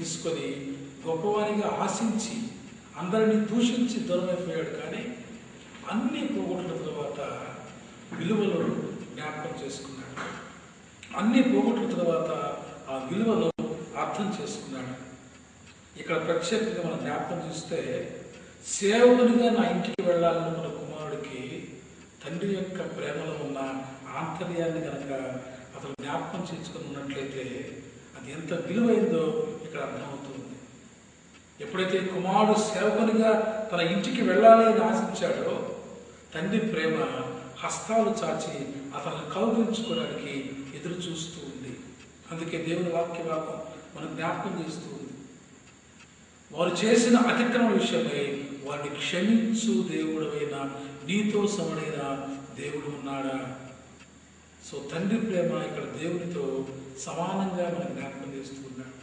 తీసుకొని గొప్పవానిగా ఆశించి అందరినీ దూషించి దూరమైపోయాడు. కానీ అన్నీ పోగొట్టిన తర్వాత విలువలు జ్ఞాపకం చేసుకున్నాడు. అన్నీ పోగొట్టిన తర్వాత ఆ విలువలు అర్థం చేసుకున్నాడు. ఇక్కడ ప్రత్యేకంగా మనం జ్ఞాపకం చూస్తే సేవకునిగా నా ఇంటికి వెళ్ళాలనుకున్న కుమారుడికి తండ్రి యొక్క ప్రేమలో ఉన్న ఆంతర్యాన్ని కనుక అతను జ్ఞాపకం చేసుకుని ఉన్నట్లయితే అది ఎంత విలువైందో ఇక్కడ అర్థమవుతుంది. ఎప్పుడైతే కుమారుడు సేవకునిగా తన ఇంటికి వెళ్ళాలి అని ఆశించాడో తండ్రి ప్రేమ హస్తాలు చాచి అతన్ని కౌగిలించుకోవడానికి ఎదురు చూస్తూ ఉంది. అందుకే దేవుని వాక్యభాగం మనం జ్ఞాపకం చేస్తూ ఉంది. వారు చేసిన అతిక్రమణ విషయమై వారిని క్షమించు దేవుడైన నీతో సమడైన దేవుడు ఉన్నాడా? సో తండ్రి ప్రేమ ఇక్కడ దేవునితో సమానంగా మనం జ్ఞాపకం చేస్తూ ఉన్నాడు.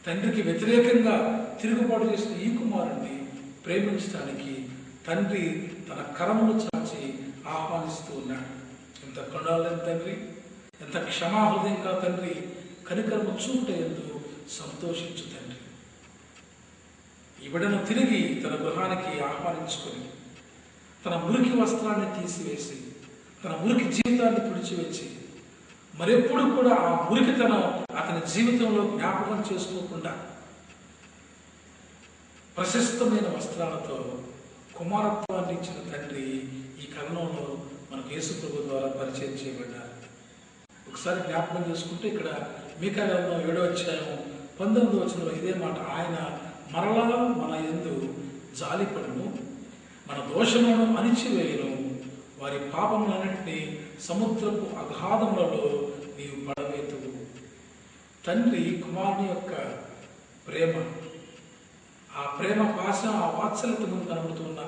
తండ్రికి వ్యతిరేకంగా తిరుగుబాటు చేసిన ఈ కుమారుణ్ణి ప్రేమించడానికి తండ్రి తన కరమును చాచి ఆహ్వానిస్తూ ఉన్నాడు. ఎంత కరుణాలని తండ్రి, ఎంత క్షమాహృదయంగా తండ్రి కనికరము చూపుటయందు సంతోషించు తండ్రి. ఈ బిడ్డను తిరిగి తన గృహానికి ఆహ్వానించుకొని తన మురికి వస్త్రాన్ని తీసివేసి తన మురికి జీవితాన్ని తుడిచివేసి మరెప్పుడు కూడా ఆ మురికితనం అతని జీవితంలో జ్ఞాపకం చేసుకోకుండా ప్రశస్తమైన వస్త్రాలతో కుమారత్వాన్ని ఇచ్చిన తండ్రి ఈ కథనంలో మనకు యేసు ప్రభు ద్వారా పరిచయం చేయబడ్డారు. ఒకసారి జ్ఞాపకం చేసుకుంటే ఇక్కడ మీకా గ్రంథం 7వ అధ్యాయం 19వ వచనంలో ఇదే మాట, ఆయన మరలా మన యందు జాలిపడును, మన దోషములను అణిచివేయును, వారి పాపములన్నింటినీ సముద్రపు అగాధములలో నీవు పడవేతువు. తండ్రి కుమారుని యొక్క ప్రేమ, ఆ ప్రేమ పాశం, ఆ వాత్సల్యత ముందు కనబడుతున్న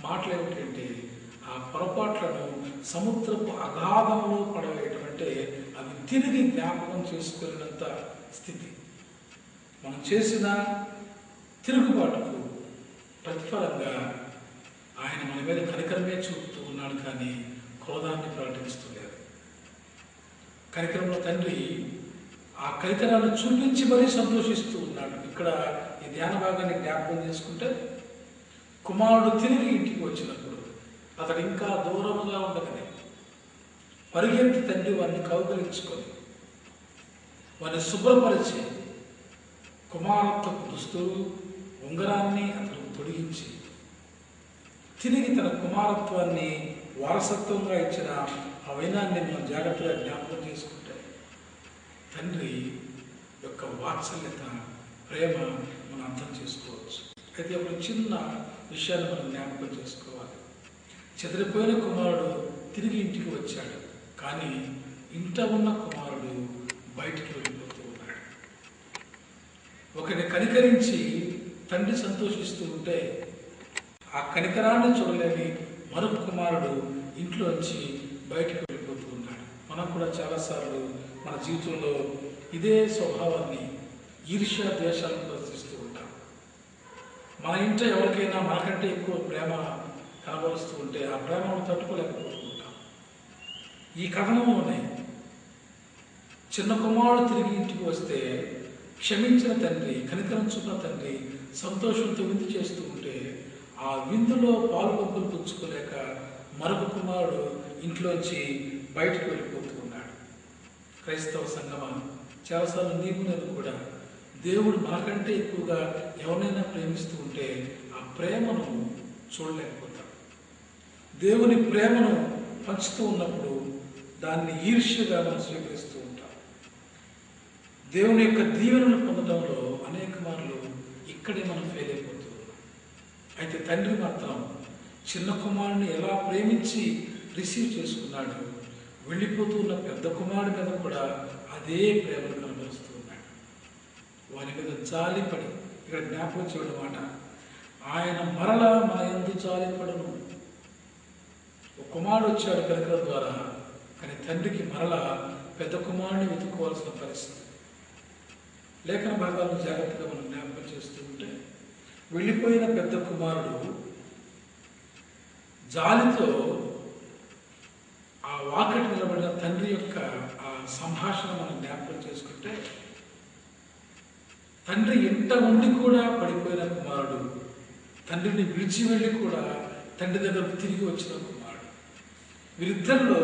మాటలు ఏమిటంటే ఆ పొరపాట్లను సముద్రపు అగాధంలో పడవేయటం అంటే అవి తిరిగి జ్ఞాపకం చేసుకునేంత స్థితి. మనం చేసిన తిరుగుబాటుకు ప్రతిఫలంగా ఆయన మన మీద కనికరమే చూపుతూ ఉన్నాడు, కానీ క్రోధాన్ని ప్రకటించలేదు. కనికరంలో తండ్రి ఆ కనికరాన్ని చూపించి మరీ సంతోషిస్తూ ఉన్నాడు. ఇక్కడ ఈ ధ్యాన భాగాన్ని జ్ఞాపకం చేసుకుంటే కుమారుడు తిరిగి ఇంటికి వచ్చినప్పుడు అతడు ఇంకా దూరముగా ఉండగానే పరిగెత్తి తండ్రి వారిని కౌగిలించుకొని వారిని శుభ్రపరిచి కుమారత్వపు దుస్తులు ఉంగరాన్ని అతను తొడిగించి తిరిగి తన కుమారత్వాన్ని వారసత్వంగా ఇచ్చిన ఆ వైనాన్ని మనం జాగ్రత్తగా జ్ఞాపకం చేసుకుంటే తండ్రి యొక్క వాత్సల్యత, ప్రేమ మనం అర్థం చేసుకోవచ్చు. అయితే ఒక చిన్న విషయాన్ని మనం జ్ఞాపకం చేసుకోవాలి. చెదిరిపోయిన కుమారుడు తిరిగి ఇంటికి వచ్చాడు, కానీ ఇంట ఉన్న కుమారుడు బయటికి వెళ్ళిపోతూ ఉన్నాడు. ఒకరిని కనికరించి తండ్రి సంతోషిస్తూ ఉంటే ఆ కనికరాన్ని చూడలేని మరొక కుమారుడు ఇంట్లోంచి బయటికి వెళ్ళిపోతూ ఉన్నాడు. మనం కూడా చాలాసార్లు మన జీవితంలో ఇదే స్వభావాన్ని, ఈర్ష్య ద్వేషాలను ప్రదర్శిస్తూ ఉంటాం. మన ఇంట ఎవరికైనా మనకంటే ఎక్కువ ప్రేమ కనబరుస్తూ ఉంటే ఆ ప్రేమను తట్టుకోలేకపోతూ ఉంటాం. ఈ కథనంలోనే చిన్న కుమారుడు తిరిగి ఇంటికి వస్తే క్షమించిన తండ్రి, కనికరం చూపిన తండ్రి సంతోషంతో విందు చేస్తూ ఉంటే ఆ విందులో పాలుపంపులు పుచ్చుకోలేక మరొక కుమారుడు ఇంట్లోంచి బయటకు వెళ్ళిపోతూ ఉన్నాడు. క్రైస్తవ సంగమా, చాలాసార్లు నీకు నేను కూడా దేవుడు మనకంటే ఎక్కువగా ఎవరినైనా ప్రేమిస్తూ ఉంటే ఆ ప్రేమను చూడలేకపోతాం. దేవుని ప్రేమను పంచుతూ ఉన్నప్పుడు దాన్ని ఈర్ష్యగా మనం స్వీకరిస్తూ ఉంటాం. దేవుని యొక్క దీవెనను పొందడంలో అనేక మార్లు ఇక్కడే మనం ఫెయిల్ అయిపోతూ ఉన్నాం. అయితే తండ్రి మాత్రం చిన్న కుమారుని ఎలా ప్రేమించి రిసీవ్ చేసుకున్నాడు, వెళ్ళిపోతూ ఉన్న పెద్ద కుమారుడి మీద కూడా అదే ప్రేమను కనబరుస్తూ ఉన్నాడు. వారి మీద జాలిపడి, ఇక్కడ జ్ఞాపకం చేయడం మాట, ఆయన మరలా మన యందు జాలిపడను. ఒక కుమారుడు వచ్చాడు కనికరం ద్వారా, కానీ తండ్రికి మరలా పెద్ద కుమారుని వెతుక్కోవాల్సిన పరిస్థితి. లేఖన భాగాలను జాగ్రత్తగా మనం జ్ఞాపకం చేస్తూ ఉంటే వెళ్ళిపోయిన పెద్ద కుమారుడు జాలితో ఆ వాకటి నిలబడిన తండ్రి యొక్క ఆ సంభాషణ మనం జ్ఞాపకం చేసుకుంటే తండ్రి ఇంట ఉండి కూడా పడిపోయిన కుమారుడు, తండ్రిని విడిచి వెళ్ళి కూడా తండ్రి దగ్గరకు తిరిగి వచ్చిన కుమారుడు. వీరిద్దరిలో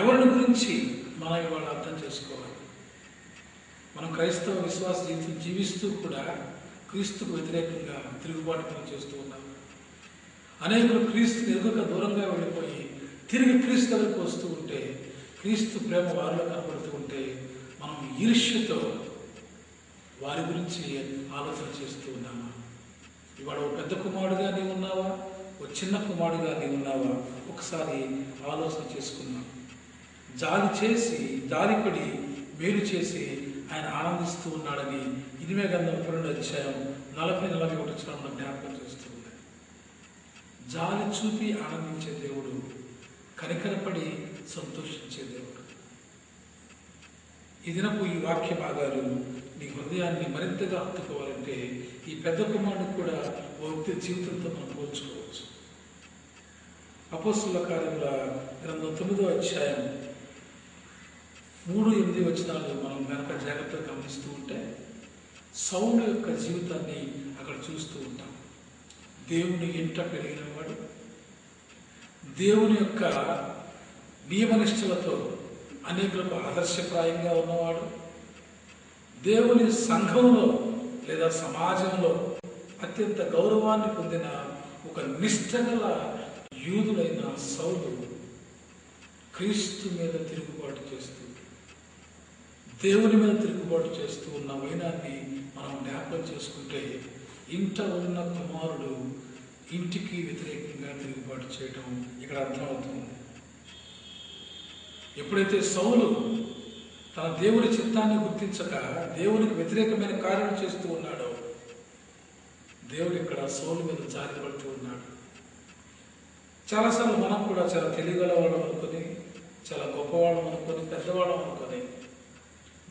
ఎవరిని గురించి మనం ఇవాళ అర్థం చేసుకోవాలి? మనం క్రైస్తవ విశ్వాస జీవితం జీవిస్తూ కూడా క్రీస్తుకు వ్యతిరేకంగా తిరుగుబాటు చేస్తూ ఉన్నాం. అనేకులు క్రీస్తుని ఎరుగక దూరంగా వెళ్ళిపోయి తిరిగి క్రీస్తు దగ్గరకు వస్తూ ఉంటే, క్రీస్తు ప్రేమ వారిలో కనపడుతూ ఉంటే మనం ఈర్ష్యతో వారి గురించి ఆలోచన చేస్తూ ఉన్నామా? ఇవాళ ఓ పెద్ద కుమారుడుగా నీవు ఉన్నావా, ఓ చిన్న కుమారుడుగా నీవు ఉన్నావా? ఒకసారి ఆలోచన చేసుకున్నాం. జాలిపడి మేలు చేసి ఆయన ఆనందిస్తూ ఉన్నాడని ఇనిమే గ్రంథం 2వ అధ్యాయం 40-41 వచనంలో జ్ఞాపకం చేస్తూ ఉంది. జాలి చూపి ఆనందించే దేవుడు, కనికరపడి సంతోషించే దేవుడు. ఈ దినపు ఈ వాక్య భాగాలు నీ హృదయాన్ని మరింతగా హత్తుకోవాలంటే ఈ పెద్ద కుమారుడిని కూడా ఓ వ్యక్తి జీవితంతో మనం పోల్చుకోవచ్చు. అపోస్తుల కార్యముల గ్రంథం 9వ అధ్యాయం 3-8 వచనాలు మనం కనుక జాగ్రత్తగా గమనిస్తూ ఉంటే సౌలు యొక్క జీవితాన్ని అక్కడ చూస్తూ ఉంటాం. దేవుని ఇంట పెరిగినవాడు, దేవుని యొక్క నియమనిష్టలతో అనేకులకు ఆదర్శప్రాయంగా ఉన్నవాడు, దేవుని సంఘంలో లేదా సమాజంలో అత్యంత గౌరవాన్ని పొందిన ఒక నిష్ఠగల యూదుడైన సౌలు క్రీస్తు మీద తిరుగుబాటు చేస్తూ, దేవుని మీద తిరుగుబాటు చేస్తూ ఉన్న వైనాన్ని మనం జ్ఞాపకం చేసుకుంటే, ఇంట ఉన్న కుమారుడు ఇంటికి వ్యతిరేకంగా తిరుగుబాటు చేయడం ఇక్కడ అర్థమవుతుంది. ఎప్పుడైతే సౌలు తన దేవుని చిత్తాన్ని గుర్తించక దేవునికి వ్యతిరేకమైన కార్యాలు చేస్తూ ఉన్నాడో, దేవుడు ఇక్కడ సౌలు మీద జారిపడుతూ ఉన్నాడు. చాలాసార్లు మనం కూడా చాలా తెలియగల వాళ్ళం అనుకొని, చాలా గొప్పవాళ్ళం అనుకొని, పెద్దవాళ్ళం అనుకొని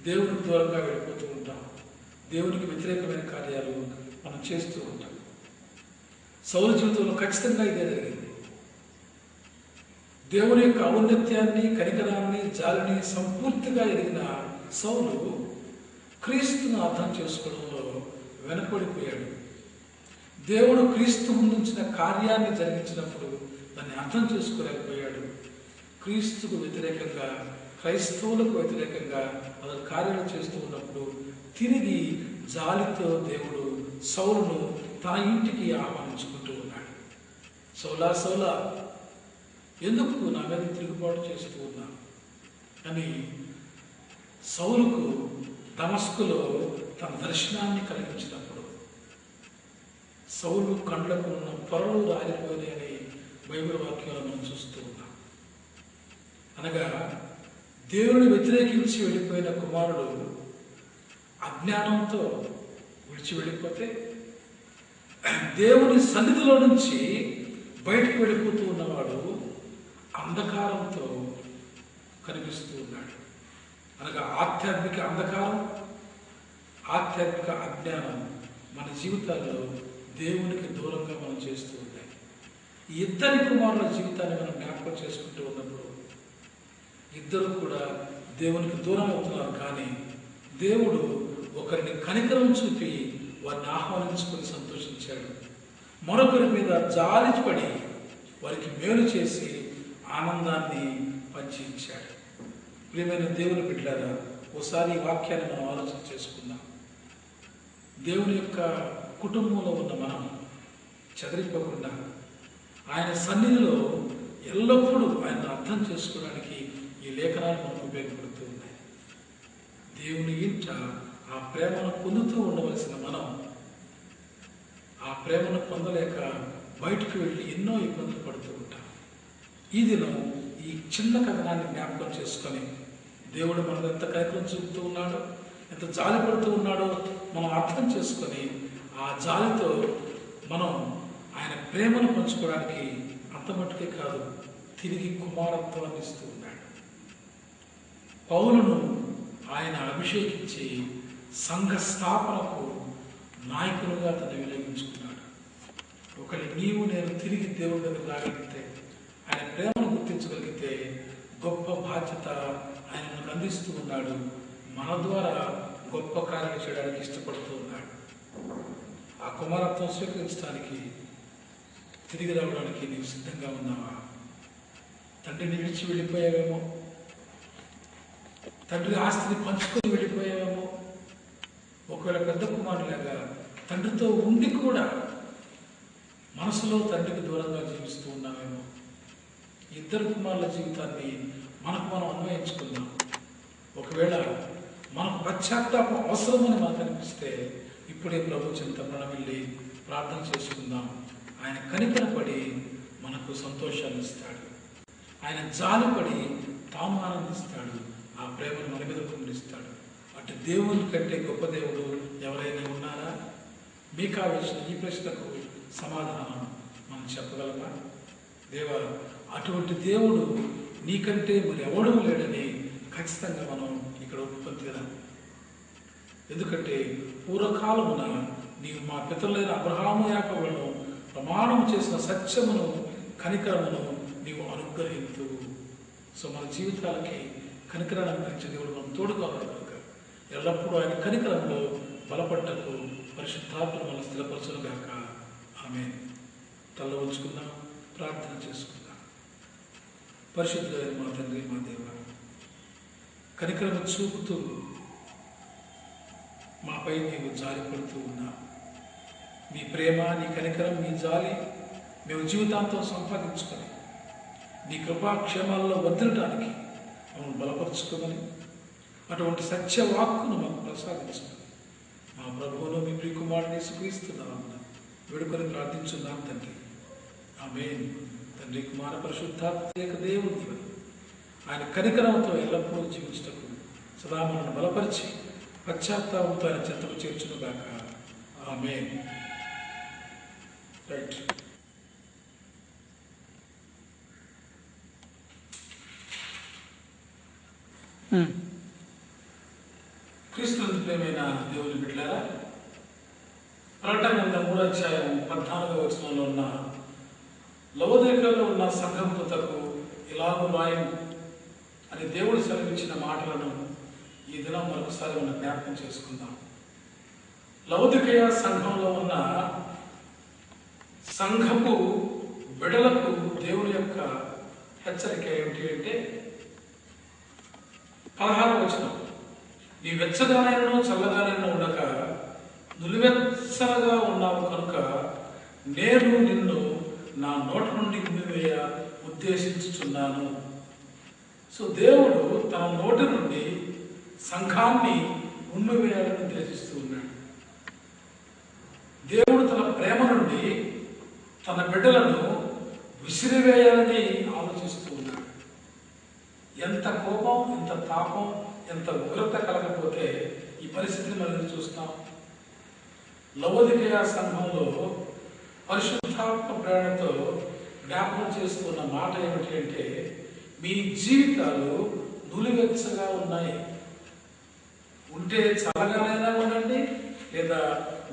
దేవునికి దూరంగా వెళ్ళిపోతూ ఉంటాం. దేవునికి వ్యతిరేకమైన కార్యాలు మనం చేస్తూ ఉంటాం. సౌలు జీవితంలో ఖచ్చితంగా ఇదే జరిగింది. దేవుని యొక్క ఔన్నత్యాన్ని, కనికరాన్ని, జాలిని సంపూర్తిగా ఎరిగిన సౌలు క్రీస్తును అర్థం చేసుకోవడంలో వెనకబడిపోయాడు. దేవుడు క్రీస్తు ముందుంచిన కార్యాన్ని జరిగించినప్పుడు దాన్ని అర్థం చేసుకోలేకపోయాడు. క్రీస్తుకు వ్యతిరేకంగా, క్రైస్తవులకు వ్యతిరేకంగా అతను కార్యాలు చేస్తూ ఉన్నప్పుడు తిరిగి జాలితో దేవుడు సౌలును తన ఇంటికి ఆహ్వానించుకుంటూ ఉన్నాడు. సౌలా సౌలా, ఎందుకు నా మీద తిరుగుబాటు చేస్తూ ఉన్నా అని సౌలుకు దమస్కులో తన దర్శనాన్ని కలిగించినప్పుడు సౌలు కండ్లకు ఉన్న పొరలు రాలిపోయినాయని బైబిల్ వాక్యాలను మనం చూస్తూ ఉన్నాం. అనగా దేవుని వ్యతిరేకించి వెళ్ళిపోయిన కుమారుడు అజ్ఞానంతో విడిచి వెళ్ళిపోతే, దేవుని సన్నిధిలో నుంచి బయటకు వెళ్ళిపోతూ ఉన్నవాడు అంధకారంతో కనిపిస్తూ ఉన్నాడు. అనగా ఆధ్యాత్మిక అంధకారం, ఆధ్యాత్మిక అజ్ఞానం మన జీవితాల్లో దేవునికి దూరంగా మనం చేస్తూ ఉంటాయి. ఈ ఇద్దరి కుమారుల జీవితాన్ని మనం జ్ఞాపకం చేసుకుంటూ ఉన్నప్పుడు ఇద్దరు కూడా దేవునికి దూరం అవుతున్నారు. కానీ దేవుడు ఒకరిని కనికరం చూపి వారిని ఆహ్వానించుకొని సంతోషించాడు. మరొకరి మీద జాలిపడి వారికి మేలు చేసి ఆనందాన్ని పంచి ఇచ్చాడు. ప్రియమైన దేవుని బిడ్డలారా, ఓసారి ఈ వాక్యాన్ని మనం ఆలోచన చేసుకుందాం. దేవుని యొక్క కుటుంబంలో ఉన్న మనం చెదరిపోకుండా ఆయన సన్నిధిలో ఎల్లప్పుడూ ఆయన అర్థం చేసుకోవడానికి ఈ లేఖనాలు మనకు ఉపయోగపడుతూ ఉన్నాయి. దేవుని ఇంట ఆ ప్రేమను పొందుతూ ఉండవలసిన మనం ఆ ప్రేమను పొందలేక బయటకు వెళ్ళి ఎన్నో ఇబ్బందులు పడుతూ ఉంటాం. ఈ దినం ఈ చిన్న కథనాన్ని జ్ఞాపకం చేసుకొని దేవుడు మనకు ఎంత కనికరం చూపుతూ ఉన్నాడో, ఎంత జాలి పడుతూ ఉన్నాడో మనం అర్థం చేసుకొని ఆ జాలితో మనం ఆయన ప్రేమను పంచుకోవడానికి అంతమట్టుకే కాదు, తిరిగి కుమారత్వాన్ని ఇస్తూ ఉన్నాడు. పౌలును ఆయన అభిషేకించి సంఘ స్థాపనకు నాయకులుగా తను వినియోగించుకున్నాడు. ఒకరి నీవు నేను తిరిగి దేవుడి దగ్గర రాగలిగితే, ఆయన ప్రేమను గుర్తించగలిగితే గొప్ప బాధ్యత ఆయన మనకు అందిస్తూ ఉన్నాడు. మన ద్వారా గొప్ప కార్యాలు చేయడానికి ఇష్టపడుతూ ఉన్నాడు. ఆ కుమారత్వం స్వీకరించడానికి, తిరిగి రావడానికి నీవు సిద్ధంగా ఉన్నావా? తండ్రిని విడిచి వెళ్ళిపోయావేమో, తండ్రి ఆస్తిని పంచుకొని వెళ్ళిపోయావేమో. ఒకవేళ పెద్ద కుమారులాగా తండ్రితో ఉండి కూడా మనసులో తండ్రికి దూరంగా జీవిస్తూ ఉన్నామేమో. ఇద్దరు కుమారుల జీవితాన్ని మనకు మనం అన్వయించుకుందాం. ఒకవేళ మనకు పశ్చాత్తాపం అవసరమని మనకు అనిపిస్తే ఇప్పుడే ప్రభు చెంత మనం వెళ్ళి ప్రార్థన చేసుకుందాం. ఆయన కనికరపడి మనకు సంతోషాన్ని ఇస్తాడు. ఆయన జాలిపడి తాను ఆనందిస్తాడు. ఆ ప్రేమను మన మీద కుమరిస్తాడు. అటు దేవుని కంటే గొప్ప దేవుడు ఎవరైనా ఉన్నారా? మీకా వేసిన ఈ ప్రశ్నకు సమాధానం మనం చెప్పగలమా? దేవా, అటువంటి దేవుడు నీకంటే మరి ఎవడూ లేడని ఖచ్చితంగా మనం ఇక్కడ ఒప్పుకొంటున్నాం. ఎందుకంటే పూర్వకాలమున నీవు మా పితరులైన అబ్రహాము యాకోబులను ప్రమాణం చేసిన సత్యమును కనికరమును నీవు అనుగ్రహించు. సో మన జీవితాలకి కనికరాన్ని అనుగ్రహించే దేవుడు మనం తోడుగా కనుక ఎల్లప్పుడూ ఆయన కనికరంలో బలపడ్డకు పరిశుద్ధాత్మ మనం స్థిరపరచునుగాక. ఆమేన్. తల ఉంచుకుందాం, ప్రార్థన చేసుకుందాం. పరిశుద్ధుడైన మా తండ్రి, మా దేవ, కనికరము చూపుతూ మాపై నీవు జాలి పడుతూ ఉన్నావు. నీ ప్రేమ, నీ కనికరం, నీ జాలి మేము జీవితాంతం సంపాదించుకొని నీ కృపాక్షేమాల్లో వర్ధిల్లడానికి మమ్మల్ని బలపరుచుకోమని, అటువంటి సత్యవాక్కును మాకు ప్రసాదించుకొని మా ప్రభువును మీ ప్రియకుమారుని యేసుక్రీస్తున్నామని వేడుకొని ప్రార్థించున్నాం తండ్రి. ఆమేన్. తండ్రి, కుమార పరిశుద్ధాత్మ దేవుని ఆయన కనికరంతో ఎల్లప్పుడూ జీవించటకు సదా మనల్ని బలపరిచి పశ్చాత్తాపంతో ఆయన చెంతకు చేర్చునుగాక. ఆమేన్. రైట్. క్రీస్తునందు ప్రియమైన దేవుని బిడ్డలారా, ప్రకటన గ్రంథం 3వ అధ్యాయం 14వ వచనంలో ఉన్న లవోదికయలో ఉన్న సంఘం దూతకు ఇలాగు రాయము అని దేవుడు సెలవిచ్చిన మాటలను ఈ దినం మరొకసారి మనం జ్ఞాపకం చేసుకుందాం. లవోదికయ సంఘంలో ఉన్న సంఘపు బిడలకు దేవుని యొక్క హెచ్చరిక ఏమిటి అంటే 16వ వచనం, నీ వెచ్చగానైనను చల్లగానైనా ఉండక నులివెచ్చగా ఉన్నావు కనుక నేను నిన్ను నా నోట నుండి ఉమ్మివేయ ఉద్దేశించుచున్నాను. సో దేవుడు తన నోటి నుండి సంఘాన్ని ఉమ్మివేయాలని ఉద్దేశిస్తూ ఉన్నాడు. దేవుడు తన ప్రేమ నుండి తన బిడ్డలను విసిరివేయాలని ఆలోచిస్తూ ఉన్నాడు. ఎంత కోపం, ఎంత తాపం, ఎంత ఉగ్రత కలగకపోతే ఈ పరిస్థితిని మనం చూస్తాం. లవోదికయ సంఘంలో పరిశుద్ధాత్మ ప్రేరణతో జ్ఞాపకం చేస్తున్న మాట ఏమిటి అంటే, మీ జీవితాలు నులివెచ్చగా ఉన్నాయి. ఉంటే చల్లగానైనా ఉండండి, లేదా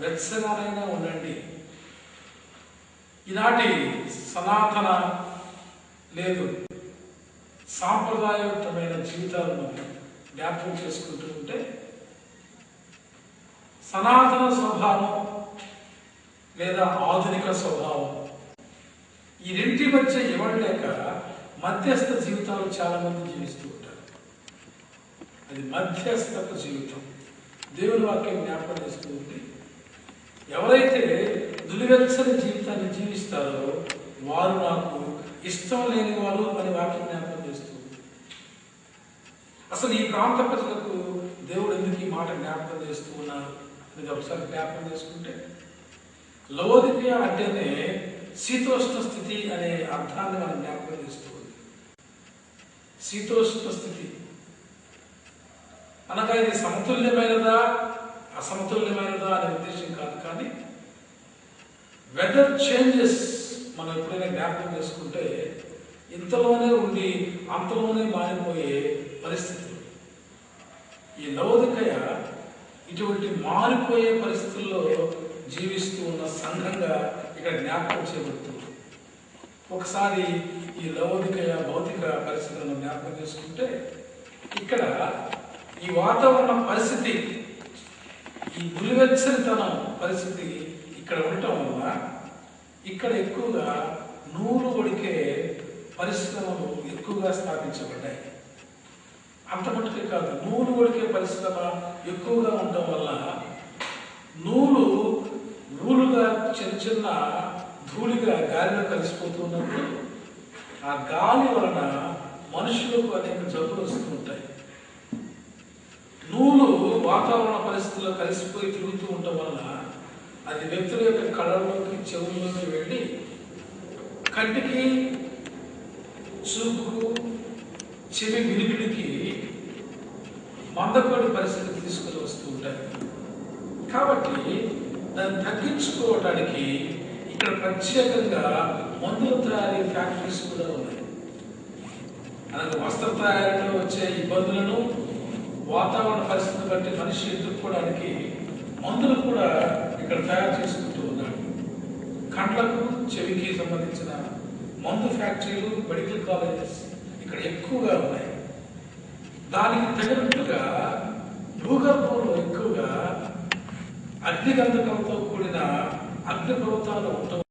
వెచ్చగానైనా ఉండండి. ఈనాటి సనాతన లేదు సాంప్రదాయయుక్తమైన జీవితాలను జ్ఞాపకం చేసుకుంటూ ఉంటే సనాతన స్వభావం లేదా ఆధునిక స్వభావం ఈ రెంటి మధ్య ఇవ్వలేక మధ్యస్థ జీవితాలు చాలా మంది జీవిస్తూ ఉంటారు. అది మధ్యస్థపు జీవితం. దేవుని వాక్యం జ్ఞాపకం చేస్తూ ఉంది, ఎవరైతే నులివెచ్చని జీవితాన్ని జీవిస్తారో వారు నాకు ఇష్టం లేని వారు అని వాక్యం జ్ఞాపకం చేస్తూ ఉంది. అసలు ఈ ప్రాంత ప్రజలకు దేవుడు ఎందుకు ఈ మాట జ్ఞాపకం చేస్తూ ఉన్నారు అనేది ఒకసారి జ్ఞాపకం చేసుకుంటే, లవోదికయ అంటేనే శీతోష్ణ స్థితి అనే అర్థాన్ని మనం జ్ఞాపకం చేస్తూ ఉంది. శీతోష్ణ స్థితి అనగా ఇది సమతుల్యమైనదా అసమతుల్యమైనదా అనే ఉద్దేశం కాదు, కానీ వెదర్ చేంజెస్ మనం ఎప్పుడైనా జ్ఞాపకం చేసుకుంటే ఇంతలోనే ఉండి అంతలోనే మారిపోయే పరిస్థితులు. ఈ లవోదికయ ఇటువంటి మారిపోయే పరిస్థితుల్లో జీవిస్తూ ఉన్న సంఘంగా ఇక్కడ జ్ఞాపకం చేయబడుతుంది. ఒకసారి ఈ లవోదికయ భౌతిక పరిస్థితులను జ్ఞాపకం చేసుకుంటే, ఇక్కడ ఈ వాతావరణ పరిస్థితి ఈ నులివెచ్చనితనం పరిస్థితి ఇక్కడ ఉండటం వల్ల ఇక్కడ ఎక్కువగా నూలు వడికే పరిశ్రమలు ఎక్కువగా స్థాపించబడ్డాయి. అంత మటుకే కాదు, నూలు వడికే పరిశ్రమ ఎక్కువగా ఉండటం వల్ల నూలుగా చిన్న చిన్న ధూళిగా గాలిలో కలిసిపోతున్నప్పుడు ఆ గాలి వలన మనుషులకు అనేక జబ్బులు వస్తూ ఉంటాయి. నూలు వాతావరణ పరిస్థితుల్లో కలిసిపోయి తిరుగుతూ ఉండటం వలన అది వ్యక్తుల యొక్క కళ్ళలోకి చెవుల్లోకి వెళ్ళి కంటికి, చూపుకు, చెవి వినికిడికి మందకొడి పరిస్థితి తీసుకొని వస్తూ ఉంటాయి. కాబట్టి దాన్ని తగ్గించుకోవడానికి ఇక్కడ ప్రత్యేకంగా మందుల తయారీ ఫ్యాక్టరీస్ కూడా ఉన్నాయి. అలాగే వస్త్ర తయారీలో వచ్చే ఇబ్బందులను వాతావరణ పరిస్థితులు బట్టి మనిషి ఎదుర్కోవడానికి మందులు కూడా ఇక్కడ తయారు చేసుకుంటూ ఉన్నాడు. కండ్లకు, చెవికి సంబంధించిన మందు ఫ్యాక్టరీలు, మెడికల్ కాలేజెస్ ఇక్కడ ఎక్కువగా ఉన్నాయి. దానికి తగినట్టుగా భూగర్భంలో ఎక్కువగా అగ్నిగంధకంతో కూడిన అగ్నిపర్వతాలు ఉండటం